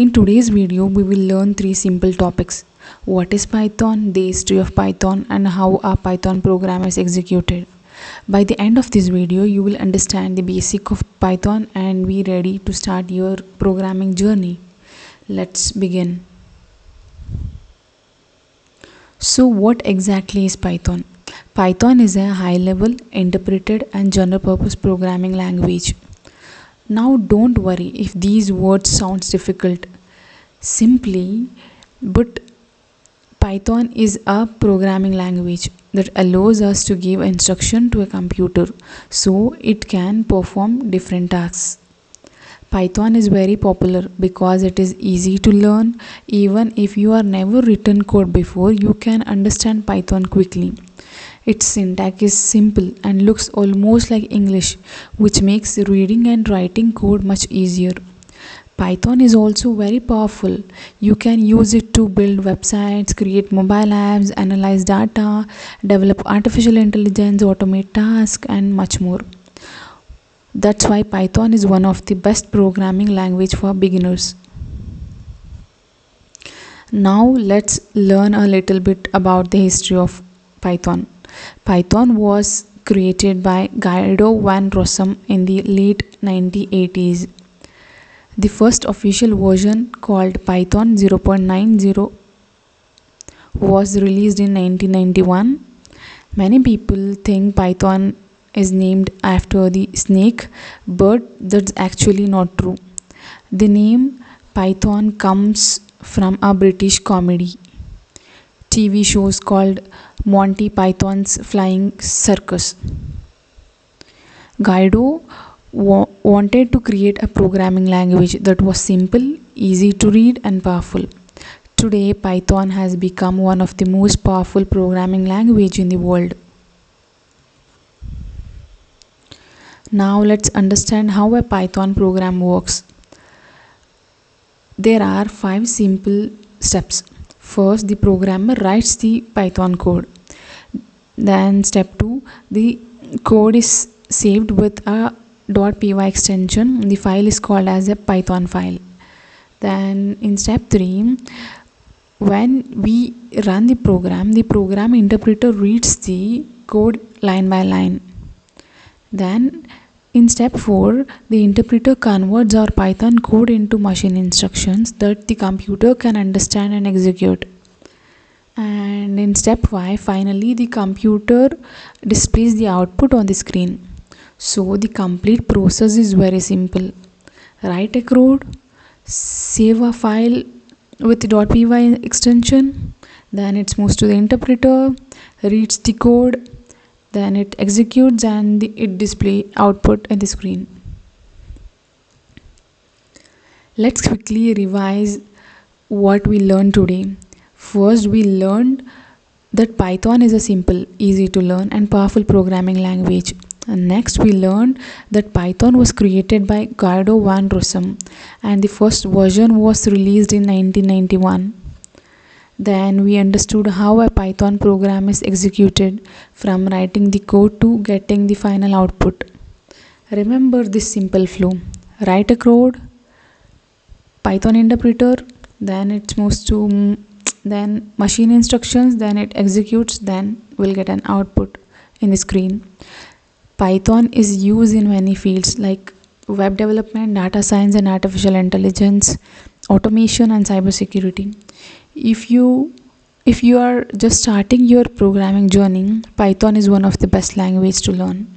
In today's video, we will learn three simple topics. What is Python, the history of Python, and how a Python program is executed. By the end of this video, you will understand the basic of Python and be ready to start your programming journey. Let's begin. So what exactly is Python? Python is a high-level, interpreted and general-purpose programming language. Now don't worry if these words sounds difficult. But Python is a programming language that allows us to give instruction to a computer so it can perform different tasks. Python is very popular because it is easy to learn. Even if you are never written code before, you can understand Python quickly. Its syntax is simple and looks almost like English, which makes reading and writing code much easier. Python is also very powerful. You can use it to build websites, create mobile apps, analyze data, develop artificial intelligence, automate tasks, and much more. That's why Python is one of the best programming language for beginners. Now let's learn a little bit about the history of Python. Python was created by Guido van Rossum in the late 1980s. The first official version, called Python 0.90, was released in 1991. Many people think Python is named after the snake, but that's actually not true. The name Python comes from a British comedy TV shows called Monty Python's Flying Circus. Guido wanted to create a programming language that was simple, easy to read, and powerful. Today, Python has become one of the most powerful programming languages in the world. Now let's understand how a Python program works. There are 5 simple steps. First, the programmer writes the Python code. Then step 2, the code is saved with a .py extension. The file is called as a Python file. Then in step 3, when we run the program interpreter reads the code line by line. Then in step 4, the interpreter converts our Python code into machine instructions that the computer can understand and execute. And in step 5, finally the computer displays the output on the screen. So the complete process is very simple. Write a code, save a file with .py extension, then it moves to the interpreter, reads the code, then it executes and it displays output on the screen. Let's quickly revise what we learned today. First, we learned that Python is a simple, easy to learn and powerful programming language. And next, we learned that Python was created by Guido van Rossum and the first version was released in 1991. Then we understood how a Python program is executed, from writing the code to getting the final output. Remember this simple flow. Write a code, Python interpreter, then it moves to then machine instructions, then it executes, then we'll get an output in the screen. Python is used in many fields like web development, data science and artificial intelligence, automation and cybersecurity. If you are just starting your programming journey, Python is one of the best languages to learn.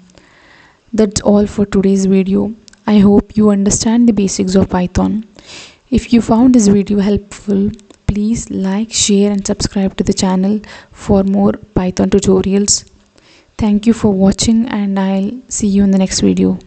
That's all for today's video. I hope you understand the basics of Python. If you found this video helpful, please like, share and subscribe to the channel for more Python tutorials. Thank you for watching and I'll see you in the next video.